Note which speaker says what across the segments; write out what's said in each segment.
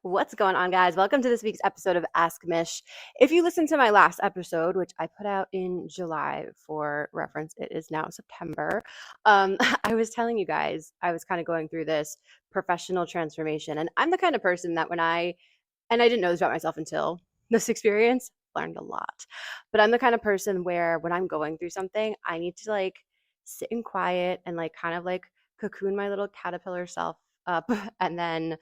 Speaker 1: What's going on, guys? Welcome to this week's episode of Ask Mish. If you listened to my last episode, which I put out in July for reference, it is now September. I was telling you guys I was kind of going through this professional transformation. And I'm the kind of person that and I didn't know this about myself until this experience, learned a lot. But I'm the kind of person where when I'm going through something, I need to sit in quiet and kind of cocoon my little caterpillar self up and then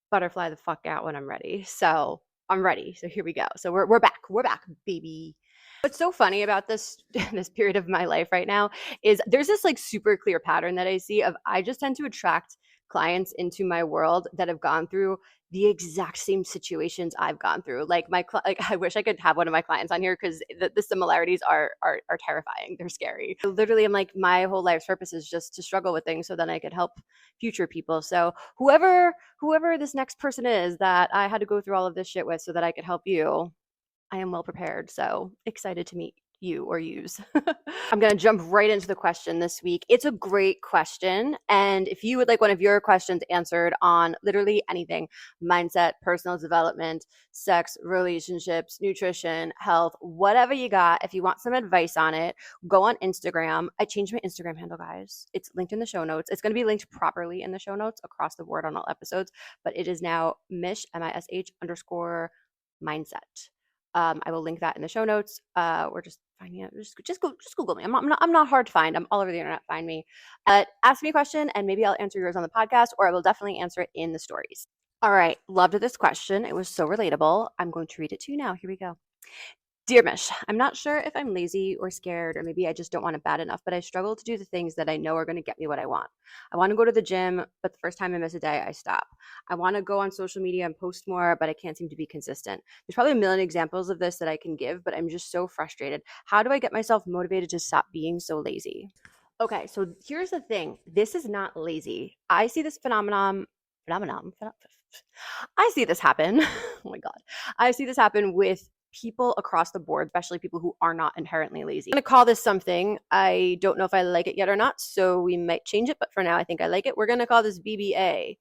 Speaker 1: butterfly the fuck out when I'm ready. So I'm ready. So here we go. So we're back. We're back, baby. What's so funny about this this period of my life right now is there's this super clear pattern that I see of I just tend to attract clients into my world that have gone through the exact same situations I've gone through. I wish I could have one of my clients on here because the similarities are terrifying. They're scary. Literally, I'm like, my whole life's purpose is just to struggle with things so then I could help future people. So whoever this next person is that I had to go through all of this shit with so that I could help you, I am well prepared. So excited to meet you or use. I'm going to jump right into the question this week. It's a great question. And if you would like one of your questions answered on literally anything, mindset, personal development, sex, relationships, nutrition, health, whatever you got, if you want some advice on it, go on Instagram. I changed my Instagram handle, guys. It's linked in the show notes. It's going to be linked properly in the show notes across the board on all episodes, but it is now Mish, MISH _ mindset. I will link that in the show notes. Or just find me. Just Google me. I'm not hard to find. I'm all over the internet. Find me. Ask me a question, and maybe I'll answer yours on the podcast, or I will definitely answer it in the stories. All right. Loved this question. It was so relatable. I'm going to read it to you now. Here we go. Dear Mish, I'm not sure if I'm lazy or scared, or maybe I just don't want it bad enough, but I struggle to do the things that I know are going to get me what I want. I want to go to the gym, but the first time I miss a day, I stop. I want to go on social media and post more, but I can't seem to be consistent. There's probably a million examples of this that I can give, but I'm just so frustrated. How do I get myself motivated to stop being so lazy? Okay, so here's the thing. This is not lazy. I see this phenomenon. I see this happen. Oh my God. I see this happen with people across the board, especially people who are not inherently lazy. I'm going to call this something. I don't know if I like it yet or not, so we might change it, but for now, I think I like it. We're going to call this BBA,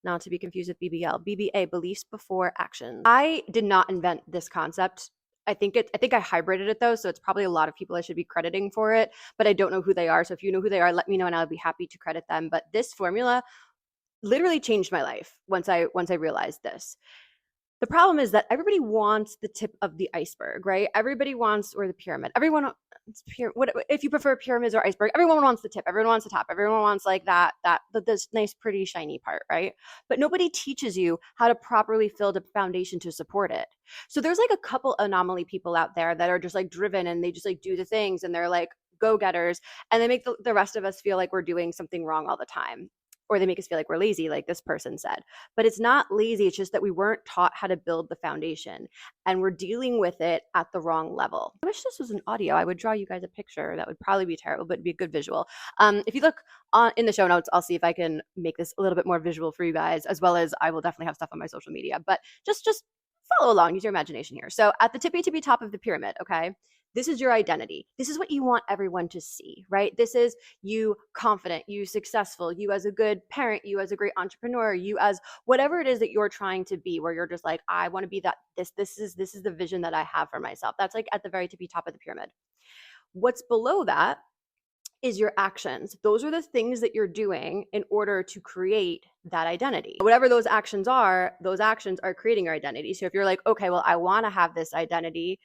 Speaker 1: not to be confused with BBL. BBA, beliefs before action. I did not invent this concept. I think I hybrided it though, so it's probably a lot of people I should be crediting for it, but I don't know who they are. So if you know who they are, let me know and I'll be happy to credit them. But this formula literally changed my life once I realized this. The problem is that everybody wants the tip of the iceberg, right? Everybody wants, or the pyramid. Everyone, if you prefer pyramids or iceberg, everyone wants the tip. Everyone wants the top. Everyone wants this nice, pretty, shiny part, right? But nobody teaches you how to properly build a foundation to support it. So there's a couple anomaly people out there that are just driven and they just do the things and they're go-getters and they make the rest of us feel like we're doing something wrong all the time. Or they make us feel like we're lazy, like this person said. But it's not lazy. It's just that we weren't taught how to build the foundation and we're dealing with it at the wrong level. I wish this was an audio. I would draw you guys a picture. That would probably be terrible, but it'd be a good visual. If you look in the show notes, I'll see if I can make this a little bit more visual for you guys, as well as I will definitely have stuff on my social media. But just follow along. Use your imagination here. So at the tippy top of the pyramid, okay? This is your identity. This is what you want everyone to see, right? This is you confident, you successful, you as a good parent, you as a great entrepreneur, you as whatever it is that you're trying to be, where you're just I want to be that, this is the vision that I have for myself. That's at the very tippy top of the pyramid. What's below that is your actions. Those are the things that you're doing in order to create that identity. Whatever those actions are creating your identity. So if you're okay, well, I want to have this identity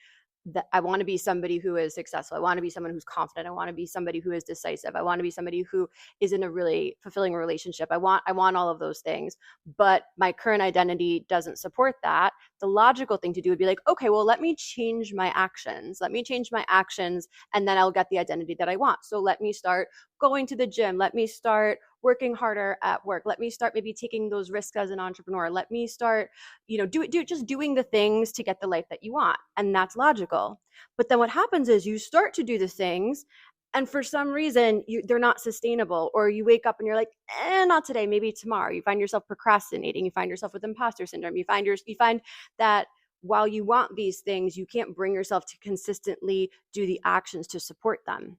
Speaker 1: that I want to be somebody who is successful. I want to be someone who's confident. I want to be somebody who is decisive. I want to be somebody who is in a really fulfilling relationship. I want all of those things, but my current identity doesn't support that. The logical thing to do would be okay, well, let me change my actions. And then I'll get the identity that I want. So let me start going to the gym. Let me start working harder at work. Let me start maybe taking those risks as an entrepreneur. Let me start, just doing the things to get the life that you want. And that's logical. But then what happens is you start to do the things and for some reason they're not sustainable, or you wake up and you're not today, maybe tomorrow. You find yourself procrastinating. You find yourself with imposter syndrome. You find that while you want these things, you can't bring yourself to consistently do the actions to support them.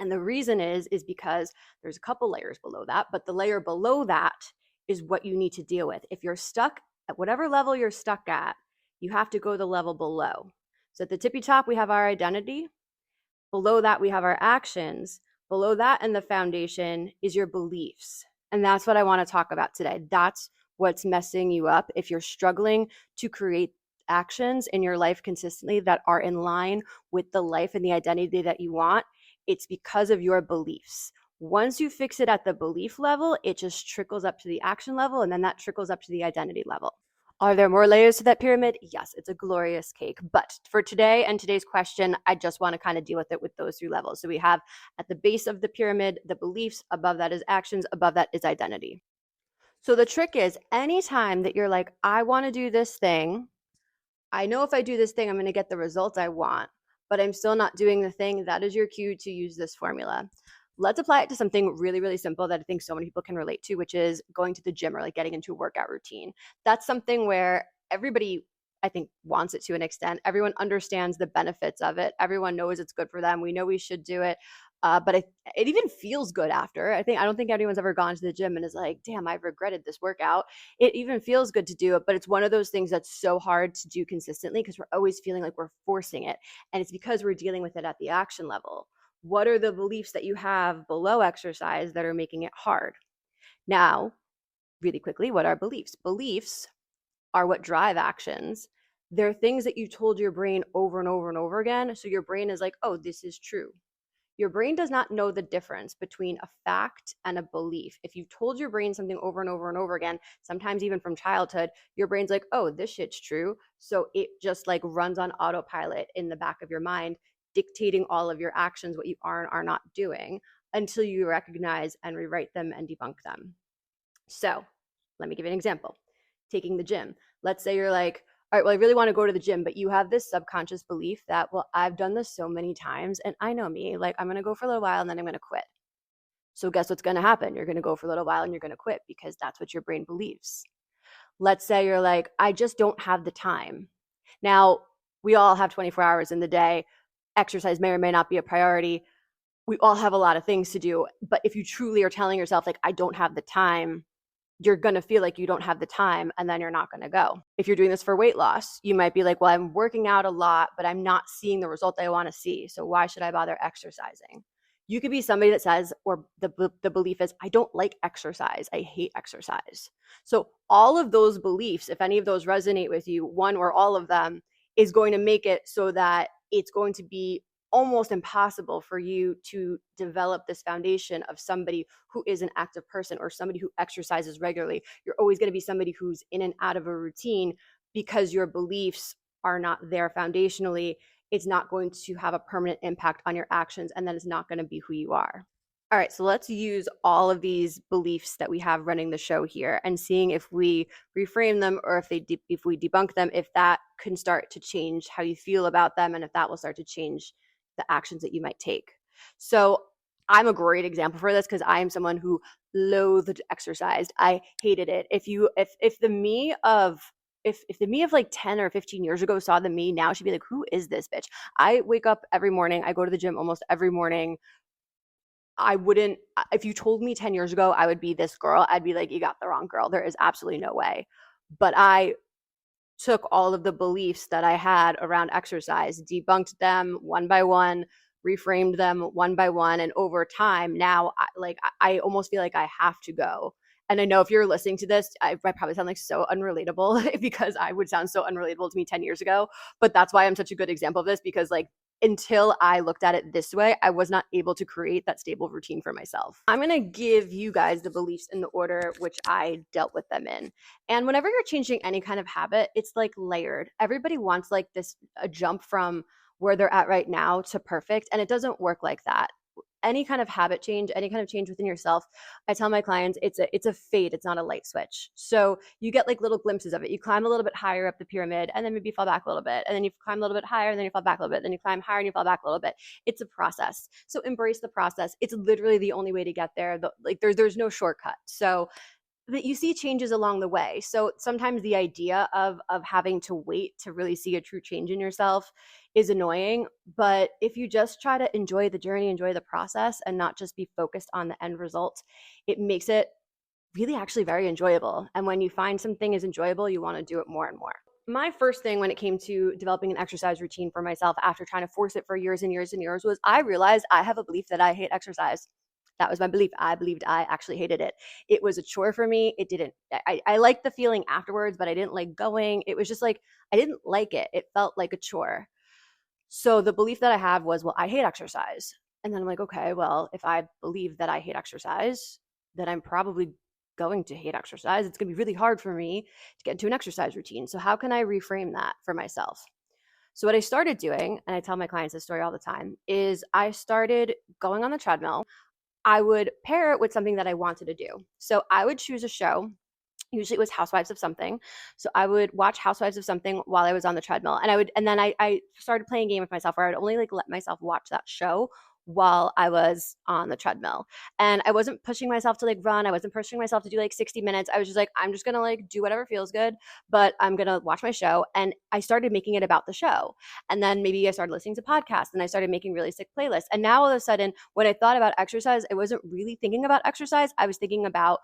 Speaker 1: And the reason is because there's a couple layers below that, but the layer below that is what you need to deal with. If you're stuck At whatever level you're stuck at, you have to go the level below. So at the tippy top, we have our identity. Below that, we have our actions. Below that, and the foundation is your beliefs. And that's what I want to talk about today. That's what's messing you up. If you're struggling to create actions in your life consistently that are in line with the life and the identity that you want, it's because of your beliefs. Once you fix it at the belief level, it just trickles up to the action level, and then that trickles up to the identity level. Are there more layers to that pyramid? Yes, it's a glorious cake. But for today and today's question, I just want to kind of deal with it with those three levels. So we have at the base of the pyramid, the beliefs, above that is actions, above that is identity. So the trick is anytime that you're like, I want to do this thing, I know if I do this thing, I'm going to get the results I want, but I'm still not doing the thing, that is your cue to use this formula. Let's apply it to something really, really simple that I think so many people can relate to, which is going to the gym or like getting into a workout routine. That's something where everybody, I think, wants it to an extent. Everyone understands the benefits of it. Everyone knows it's good for them. We know we should do it. But it even feels good after. I don't think anyone's ever gone to the gym and is like, damn, I've regretted this workout. It even feels good to do it, but it's one of those things that's so hard to do consistently because we're always feeling like we're forcing it. And it's because we're dealing with it at the action level. What are the beliefs that you have below exercise that are making it hard? Now, really quickly, what are beliefs? Beliefs are what drive actions. They're things that you told your brain over and over and over again. So your brain is like, oh, this is true. Your brain does not know the difference between a fact and a belief. If you've told your brain something over and over and over again, sometimes even from childhood, your brain's like, oh, this shit's true. So it just like runs on autopilot in the back of your mind, dictating all of your actions, what you are and are not doing, until you recognize and rewrite them and debunk them. So let me give you an example. Taking the gym. Let's say you're like, all right, well, I really want to go to the gym, but you have this subconscious belief that, well, I've done this so many times and I know me, like I'm going to go for a little while and then I'm going to quit. So guess what's going to happen? You're going to go for a little while and you're going to quit because that's what your brain believes. Let's say you're like, I just don't have the time. Now, we all have 24 hours in the day. Exercise may or may not be a priority. We all have a lot of things to do. But if you truly are telling yourself, like, I don't have the time, you're going to feel like you don't have the time and then you're not going to go. If you're doing this for weight loss, you might be like, well, I'm working out a lot, but I'm not seeing the result I want to see. So why should I bother exercising? You could be somebody that says, or the belief is, I don't like exercise. I hate exercise. So all of those beliefs, if any of those resonate with you, one or all of them, is going to make it so that it's going to be almost impossible for you to develop this foundation of somebody who is an active person or somebody who exercises regularly. You're always going to be somebody who's in and out of a routine because your beliefs are not there foundationally. It's not going to have a permanent impact on your actions, and that is not going to be who you are. All right, so let's use all of these beliefs that we have running the show here and seeing if we reframe them or if we debunk them, if that can start to change how you feel about them and if that will start to change the actions that you might take. So I'm a great example for this because I am someone who loathed exercise. I hated it. If the me of like 10 or 15 years ago saw the me now, she'd be like, who is this bitch? I wake up every morning. I go to the gym almost every morning. I wouldn't, if you told me 10 years ago I would be this girl, I'd be like, you got the wrong girl. There is absolutely no way. But I took all of the beliefs that I had around exercise, debunked them one by one, reframed them one by one. And over time, now I almost feel like I have to go. And I know if you're listening to this, I probably sound like so unrelatable because I would sound so unrelatable to me 10 years ago. But that's why I'm such a good example of this, because like until I looked at it this way, I was not able to create that stable routine for myself. I'm going to give you guys the beliefs in the order which I dealt with them in. And whenever you're changing any kind of habit, it's like layered. Everybody wants like a jump from where they're at right now to perfect. And it doesn't work like that. Any kind of habit change, any kind of change within yourself, I tell my clients it's a fade, it's not a light switch. So you get like little glimpses of it. You climb a little bit higher up the pyramid and then maybe fall back a little bit. And then you climb a little bit higher and then you fall back a little bit. Then you climb higher and you fall back a little bit. It's a process. So embrace the process. It's literally the only way to get there. There's no shortcut. So that you see changes along the way. So sometimes the idea of having to wait to really see a true change in yourself is annoying. But if you just try to enjoy the journey, enjoy the process, and not just be focused on the end result, it makes it really actually very enjoyable. And when you find something is enjoyable, you want to do it more and more. My first thing when it came to developing an exercise routine for myself after trying to force it for years and years and years was I realized I have a belief that I hate exercise. That was my belief. I believed I actually hated it. It was a chore for me. It didn't, I liked the feeling afterwards, but I didn't like going. It was just like, I didn't like it. It felt like a chore. So the belief that I have was, well, I hate exercise. And then I'm like, okay, well, if I believe that I hate exercise, then I'm probably going to hate exercise. It's going to be really hard for me to get into an exercise routine. So how can I reframe that for myself? So what I started doing, and I tell my clients this story all the time, is I started going on the treadmill. I would pair it with something that I wanted to do. So I would choose a show. Usually it was Housewives of something. So I would watch Housewives of something while I was on the treadmill. And then I started playing a game with myself where I would only like let myself watch that show while I was on the treadmill. And I wasn't pushing myself to like run. I wasn't pushing myself to do like 60 minutes. I was just like, I'm just gonna like do whatever feels good, but I'm gonna watch my show. And I started making it about the show. And then maybe I started listening to podcasts and I started making really sick playlists. And now all of a sudden, when I thought about exercise, I wasn't really thinking about exercise. I was thinking about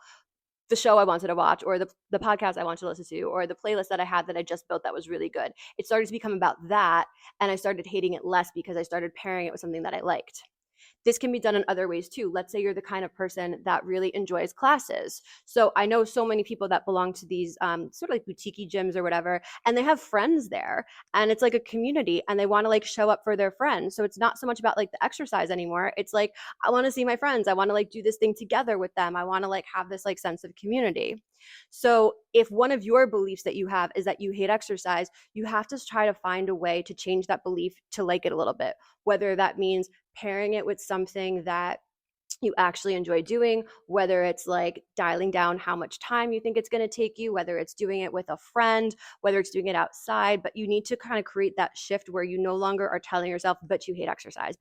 Speaker 1: the show I wanted to watch or the podcast I wanted to listen to or the playlist that I had that I just built that was really good. It started to become about that, and I started hating it less because I started pairing it with something that I liked. This can be done in other ways too. Let's say you're the kind of person that really enjoys classes. So I know so many people that belong to these sort of like boutique gyms or whatever, and they have friends there, and it's like a community, and they want to like show up for their friends. So it's not so much about like the exercise anymore. It's like, I want to see my friends. I want to like do this thing together with them. I want to like have this like sense of community. So if one of your beliefs that you have is that you hate exercise, you have to try to find a way to change that belief to like it a little bit, whether that means pairing it with something that you actually enjoy doing, whether it's like dialing down how much time you think it's going to take you, whether it's doing it with a friend, whether it's doing it outside. But you need to kind of create that shift where you no longer are telling yourself, but you hate exercise,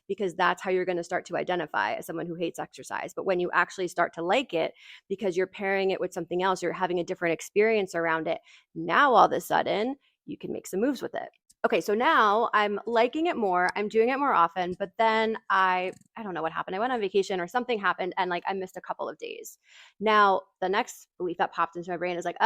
Speaker 1: because that's how you're going to start to identify as someone who hates exercise. But when you actually start to like it, because you're pairing it with something else, you're having a different experience around it. Now, all of a sudden, you can make some moves with it. Okay, so now I'm liking it more. I'm doing it more often, but then I don't know what happened. I went on vacation or something happened and like I missed a couple of days. Now, the next belief that popped into my brain is like,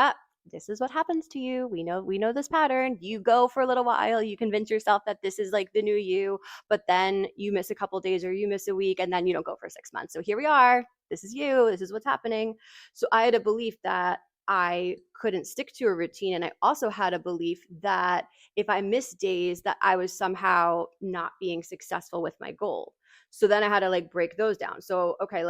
Speaker 1: this is what happens to you. We know this pattern. You go for a little while, you convince yourself that this is like the new you, but then you miss a couple of days or you miss a week and then you don't go for 6 months. So here we are. This is you. This is what's happening. So I had a belief that I couldn't stick to a routine. And I also had a belief that if I missed days, that I was somehow not being successful with my goal. So then I had to like break those down. So, okay,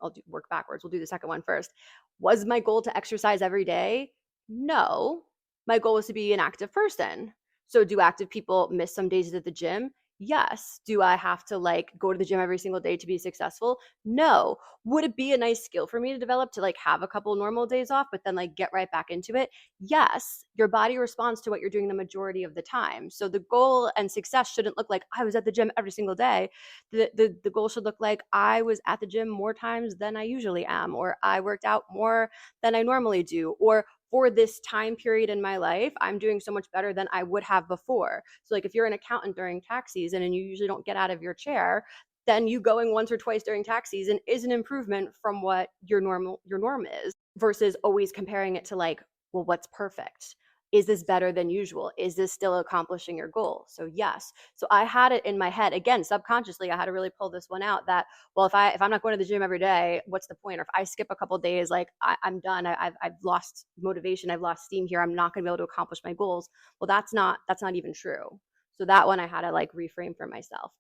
Speaker 1: I'll work backwards. We'll do the second one first. Was my goal to exercise every day? No, my goal was to be an active person. So do active people miss some days at the gym? Yes. Do I have to like go to the gym every single day to be successful? No. Would it be a nice skill for me to develop to like have a couple normal days off, but then like get right back into it? Yes. Your body responds to what you're doing the majority of the time. So the goal and success shouldn't look like I was at the gym every single day. The goal should look like I was at the gym more times than I usually am, or I worked out more than I normally do, or for this time period in my life, I'm doing so much better than I would have before. So like if you're an accountant during tax season and you usually don't get out of your chair, then you going once or twice during tax season is an improvement from what your norm is, versus always comparing it to like, well, what's perfect? Is this better than usual? Is this still accomplishing your goal? So yes. So I had it in my head, again, subconsciously, I had to really pull this one out that, well, if I'm not going to the gym every day, what's the point? Or if I skip a couple of days, like I'm done. I've lost motivation. I've lost steam here. I'm not going to be able to accomplish my goals. Well, that's not even true. So that one I had to like reframe for myself.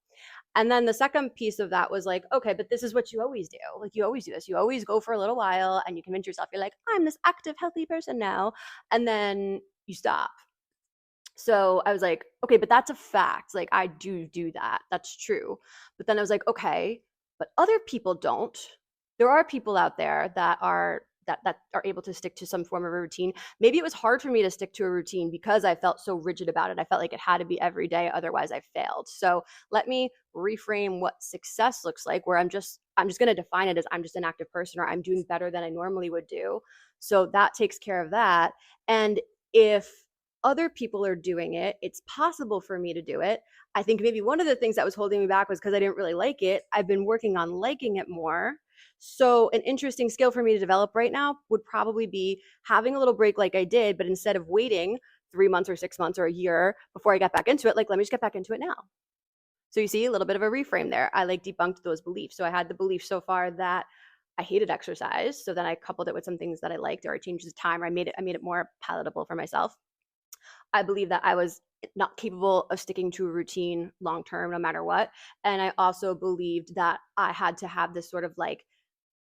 Speaker 1: And then the second piece of that was like, okay, but this is what you always do. Like you always do this. You always go for a little while and you convince yourself, you're like, I'm this active, healthy person now. And then you stop. So I was like, okay, but that's a fact. Like I do that. That's true. But then I was like, okay, but other people don't. There are people out there that are able to stick to some form of a routine. Maybe it was hard for me to stick to a routine because I felt so rigid about it. I felt like it had to be every day, otherwise I failed. So let me reframe what success looks like, where I'm just going to define it as I'm just an active person, or I'm doing better than I normally would do. So that takes care of that. And if other people are doing it, it's possible for me to do it. I think maybe one of the things that was holding me back was because I didn't really like it. I've been working on liking it more. So an interesting skill for me to develop right now would probably be having a little break like I did, but instead of waiting 3 months or 6 months or a year before I get back into it, like, let me just get back into it now. So you see a little bit of a reframe there. I like debunked those beliefs. So I had the belief so far that I hated exercise. So then I coupled it with some things that I liked, or I changed the time, or I made it more palatable for myself. I believe that I was not capable of sticking to a routine long term, no matter what. And I also believed that I had to have this sort of like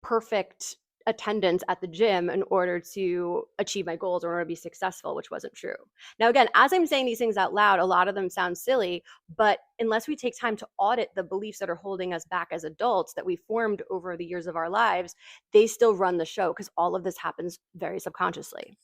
Speaker 1: perfect attendance at the gym in order to achieve my goals or in order to be successful, which wasn't true. Now, again, as I'm saying these things out loud, a lot of them sound silly, but unless we take time to audit the beliefs that are holding us back as adults that we formed over the years of our lives, they still run the show because all of this happens very subconsciously.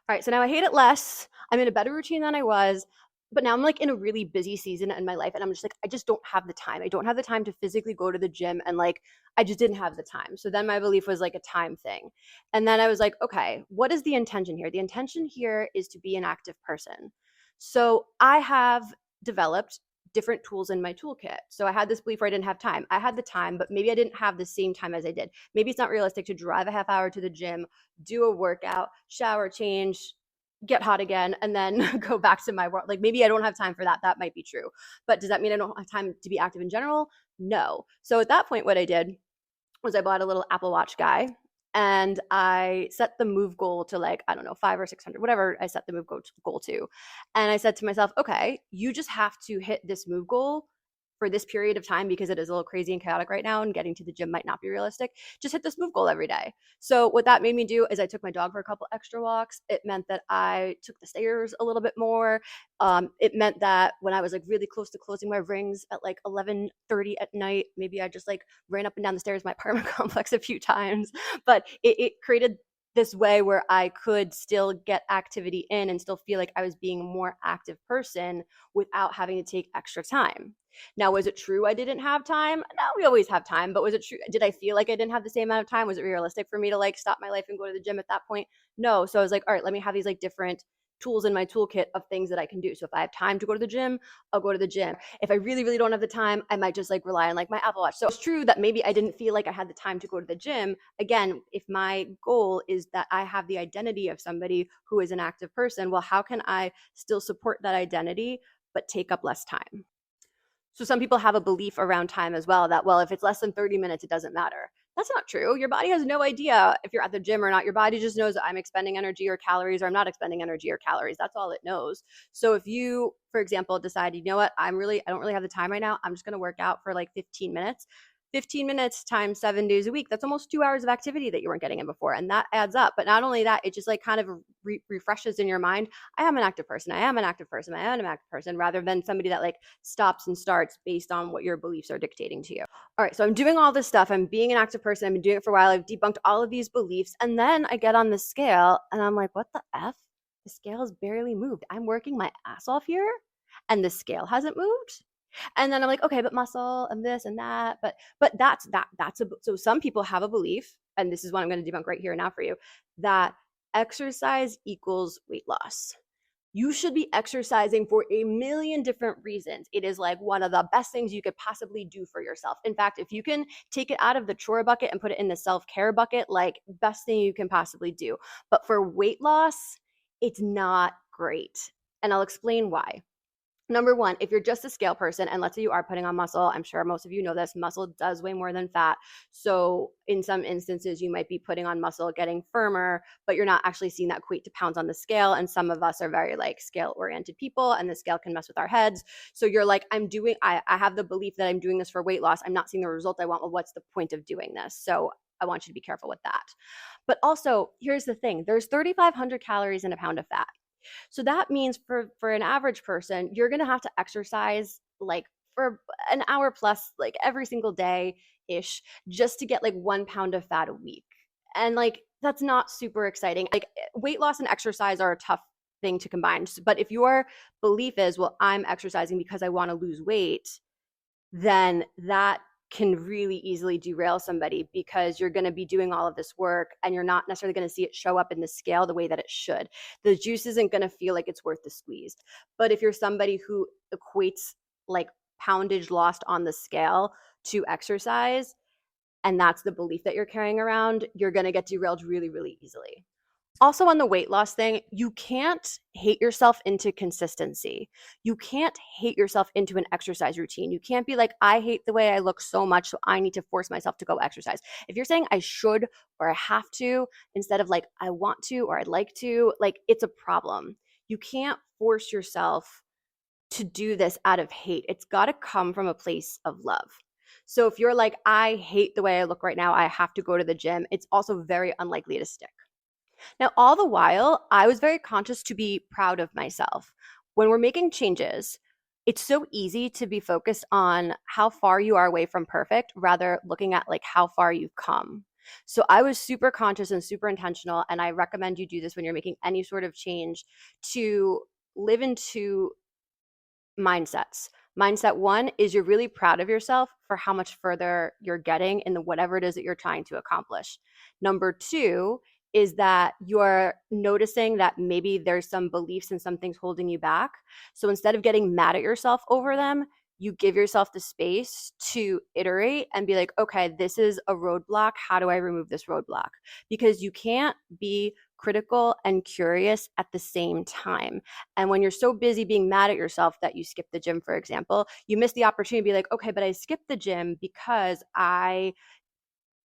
Speaker 1: All right, so now I hate it less. I'm in a better routine than I was, but now I'm like in a really busy season in my life, and I'm just like, I just don't have the time. I don't have the time to physically go to the gym, and like, I just didn't have the time. So then my belief was like a time thing. And then I was like, okay, what is the intention here? The intention here is to be an active person. So I have developed different tools in my toolkit. So I had this belief where I didn't have time. I had the time, but maybe I didn't have the same time as I did. Maybe it's not realistic to drive a half hour to the gym, do a workout, shower, change, get hot again, and then go back to my work. Like maybe I don't have time for that. That might be true. But does that mean I don't have time to be active in general? No. So at that point, what I did was I bought a little Apple Watch guy, and I set the move goal to like, I don't know, 500 or 600, whatever I set the move goal to. And I said to myself, okay, you just have to hit this move goal for this period of time because it is a little crazy and chaotic right now and getting to the gym might not be realistic. Just hit this move goal every day. So what that made me do is I took my dog for a couple extra walks. It meant that I took the stairs a little bit more. It meant that when I was like really close to closing my rings at like 11:30 at night, maybe I just like ran up and down the stairs of my apartment complex a few times. But it created this way where I could still get activity in and still feel like I was being a more active person without having to take extra time. Now, was it true I didn't have time? No, we always have time, but was it true? Did I feel like I didn't have the same amount of time? Was it realistic for me to like stop my life and go to the gym at that point? No. So I was like, all right, let me have these like different tools in my toolkit of things that I can do. So if I have time to go to the gym, I'll go to the gym. If I really, really don't have the time, I might just like rely on like my Apple Watch. So it's true that maybe I didn't feel like I had the time to go to the gym. Again, if my goal is that I have the identity of somebody who is an active person, well, how can I still support that identity but take up less time? So some people have a belief around time as well that, well, if it's less than 30 minutes, it doesn't matter. That's not true. Your body has no idea if you're at the gym or not. Your body just knows that I'm expending energy or calories or I'm not expending energy or calories. That's all it knows. So if you, for example, decide, you know what, I don't really have the time right now. I'm just going to work out for like 15 minutes. 15 minutes times 7 days a week, that's almost 2 hours of activity that you weren't getting in before. And that adds up. But not only that, it just like kind of refreshes in your mind. I am an active person. I am an active person. I am an active person, rather than somebody that like stops and starts based on what your beliefs are dictating to you. All right. So I'm doing all this stuff. I'm being an active person. I've been doing it for a while. I've debunked all of these beliefs. And then I get on the scale and I'm like, what the F? The scale has barely moved. I'm working my ass off here and the scale hasn't moved. And then I'm like, okay, but muscle and this and that, but so some people have a belief, and this is what I'm going to debunk right here now for you, that exercise equals weight loss. You should be exercising for a million different reasons. It is like one of the best things you could possibly do for yourself. In fact, if you can take it out of the chore bucket and put it in the self-care bucket, like best thing you can possibly do. But for weight loss, it's not great. And I'll explain why. Number one, if you're just a scale person, and let's say you are putting on muscle, I'm sure most of you know this, muscle does weigh more than fat. So in some instances, you might be putting on muscle, getting firmer, but you're not actually seeing that equate to pounds on the scale. And some of us are very like scale oriented people, and the scale can mess with our heads. So you're like, I have the belief that I'm doing this for weight loss. I'm not seeing the result I want. Well, what's the point of doing this? So I want you to be careful with that. But also, here's the thing, there's 3,500 calories in a pound of fat. So that means for an average person, you're going to have to exercise like for an hour plus, like every single day ish, just to get like 1 pound of fat a week. And like, that's not super exciting. Like weight loss and exercise are a tough thing to combine. But if your belief is, well, I'm exercising because I want to lose weight, then that can really easily derail somebody, because you're going to be doing all of this work and you're not necessarily going to see it show up in the scale the way that it should. The juice isn't going to feel like it's worth the squeeze. But if you're somebody who equates like poundage lost on the scale to exercise, and that's the belief that you're carrying around, you're going to get derailed really, really easily. Also, on the weight loss thing, you can't hate yourself into consistency. You can't hate yourself into an exercise routine. You can't be like, I hate the way I look so much, so I need to force myself to go exercise. If you're saying I should or I have to, instead of like I want to or I'd like to, like it's a problem. You can't force yourself to do this out of hate. It's got to come from a place of love. So if you're like, I hate the way I look right now, I have to go to the gym, it's also very unlikely to stick. Now, all the while, I was very conscious to be proud of myself. When we're making changes, it's so easy to be focused on how far you are away from perfect rather looking at like how far you've come. So I was super conscious and super intentional, and I recommend you do this when you're making any sort of change, to live into mindsets. Mindset one is you're really proud of yourself for how much further you're getting in the whatever it is that you're trying to accomplish. Number two is that you're noticing that maybe there's some beliefs and some things holding you back. So instead of getting mad at yourself over them, you give yourself the space to iterate and be like, okay, this is a roadblock. How do I remove this roadblock? Because you can't be critical and curious at the same time. And when you're so busy being mad at yourself that you skip the gym, for example, you miss the opportunity to be like, okay, but I skipped the gym because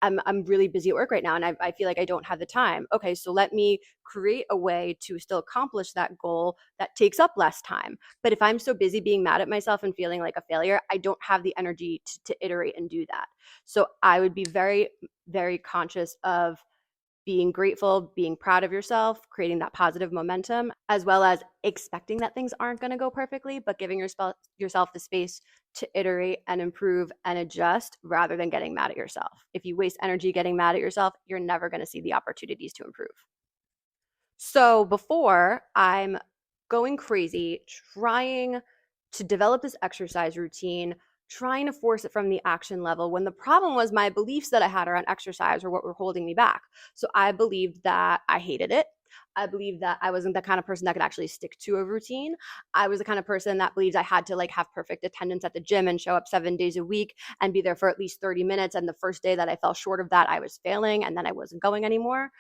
Speaker 1: I'm really busy at work right now and I feel like I don't have the time. Okay, so let me create a way to still accomplish that goal that takes up less time. But if I'm so busy being mad at myself and feeling like a failure, I don't have the energy to iterate and do that. So I would be very, very conscious of being grateful, being proud of yourself, creating that positive momentum, as well as expecting that things aren't going to go perfectly, but giving yourself the space to iterate and improve and adjust rather than getting mad at yourself. If you waste energy getting mad at yourself, you're never going to see the opportunities to improve. So before, I'm going crazy trying to develop this exercise routine, trying to force it from the action level, when the problem was my beliefs that I had around exercise were what were holding me back. So I believed that I hated it. I believed that I wasn't the kind of person that could actually stick to a routine. I was the kind of person that believed I had to like have perfect attendance at the gym and show up 7 days a week and be there for at least 30 minutes. And the first day that I fell short of that, I was failing and then I wasn't going anymore.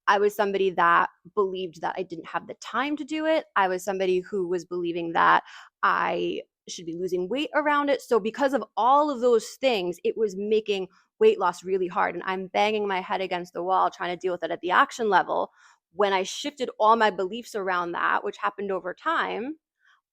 Speaker 1: I was somebody that believed that I didn't have the time to do it. I was somebody who was believing that I should be losing weight around it. So because of all of those things, it was making weight loss really hard. And I'm banging my head against the wall trying to deal with it at the action level. When I shifted all my beliefs around that, which happened over time,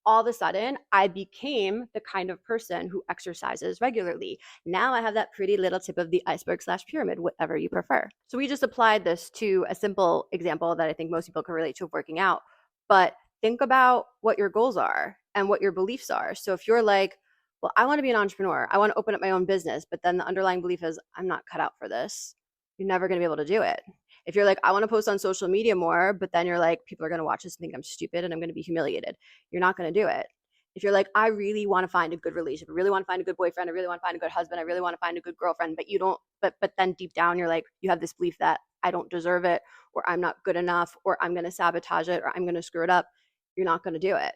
Speaker 1: all of a sudden I became the kind of person who exercises regularly. Now I have that pretty little tip of the iceberg / pyramid, whatever you prefer. So we just applied this to a simple example that I think most people can relate to of working out. But think about what your goals are and what your beliefs are. So if you're like, well, I want to be an entrepreneur, I want to open up my own business, but then the underlying belief is I'm not cut out for this, you're never going to be able to do it. If you're like, I want to post on social media more, but then you're like, people are going to watch this and think I'm stupid and I'm going to be humiliated, you're not going to do it. If you're like, I really want to find a good relationship, I really want to find a good boyfriend, I really want to find a good husband, I really want to find a good girlfriend, but you don't, but then deep down you're like, you have this belief that I don't deserve it, or I'm not good enough, or I'm going to sabotage it, or I'm going to screw it up, you're not going to do it.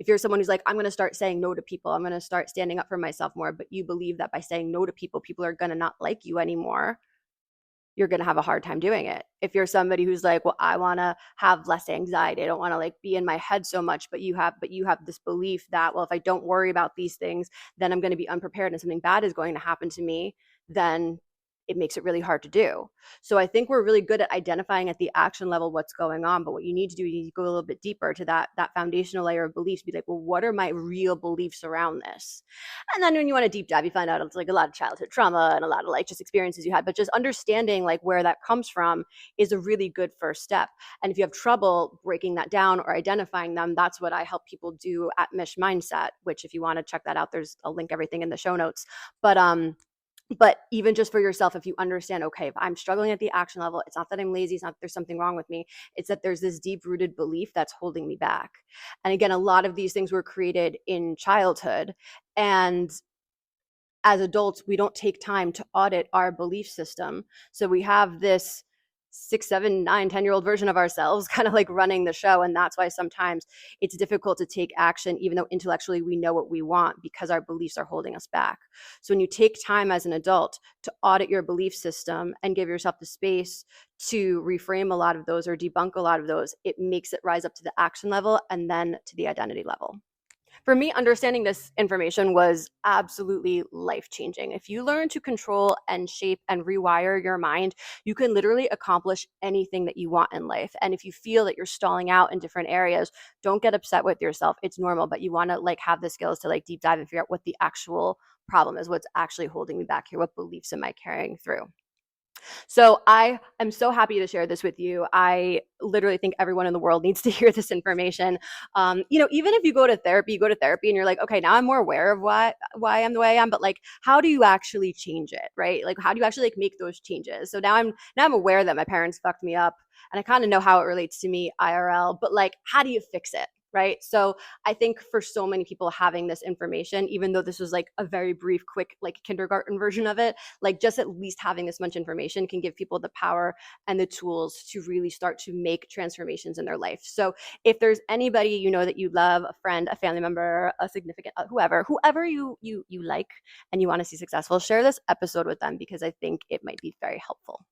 Speaker 1: If you're someone who's like, I'm going to start saying no to people, I'm going to start standing up for myself more, but you believe that by saying no to people, people are going to not like you anymore, you're going to have a hard time doing it. If you're somebody who's like, well, I want to have less anxiety, I don't want to like be in my head so much, but you have this belief that, well, if I don't worry about these things, then I'm going to be unprepared and something bad is going to happen to me, then it makes it really hard to do. So I think we're really good at identifying at the action level what's going on, but what you need to do is you go a little bit deeper to that foundational layer of beliefs, be like, well, what are my real beliefs around this? And then when you want to deep dive, you find out it's like a lot of childhood trauma and a lot of like just experiences you had, but just understanding like where that comes from is a really good first step. And if you have trouble breaking that down or identifying them, that's what I help people do at Mish Mindset, which if you want to check that out, I'll link everything in the show notes. But even just for yourself, if you understand, okay, if I'm struggling at the action level, it's not that I'm lazy, it's not that there's something wrong with me, it's that there's this deep-rooted belief that's holding me back. And again, a lot of these things were created in childhood. And as adults, we don't take time to audit our belief system. So we have this 6, 7, 9, 10-year-old version of ourselves kind of like running the show. And that's why sometimes it's difficult to take action, even though intellectually we know what we want, because our beliefs are holding us back. So when you take time as an adult to audit your belief system and give yourself the space to reframe a lot of those or debunk a lot of those, it makes it rise up to the action level and then to the identity level. For me, understanding this information was absolutely life changing. If you learn to control and shape and rewire your mind, you can literally accomplish anything that you want in life. And if you feel that you're stalling out in different areas, don't get upset with yourself. It's normal, but you want to like have the skills to like deep dive and figure out what the actual problem is, what's actually holding me back here, what beliefs am I carrying through. So I am so happy to share this with you. I literally think everyone in the world needs to hear this information. Even if you go to therapy and you're like, okay, now I'm more aware of why I'm the way I am, but like, how do you actually change it, right? Like, how do you actually like make those changes? So now I'm aware that my parents fucked me up, and I kind of know how it relates to me IRL, but like, how do you fix it? Right. So I think for so many people having this information, even though this was like a very brief, quick, like kindergarten version of it, like just at least having this much information can give people the power and the tools to really start to make transformations in their life. So if there's anybody you know that you love, a friend, a family member, a significant whoever you like and you want to see successful, share this episode with them, because I think it might be very helpful.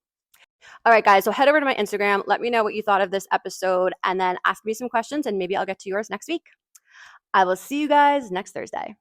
Speaker 1: All right, guys. So head over to my Instagram. Let me know what you thought of this episode and then ask me some questions, and maybe I'll get to yours next week. I will see you guys next Thursday.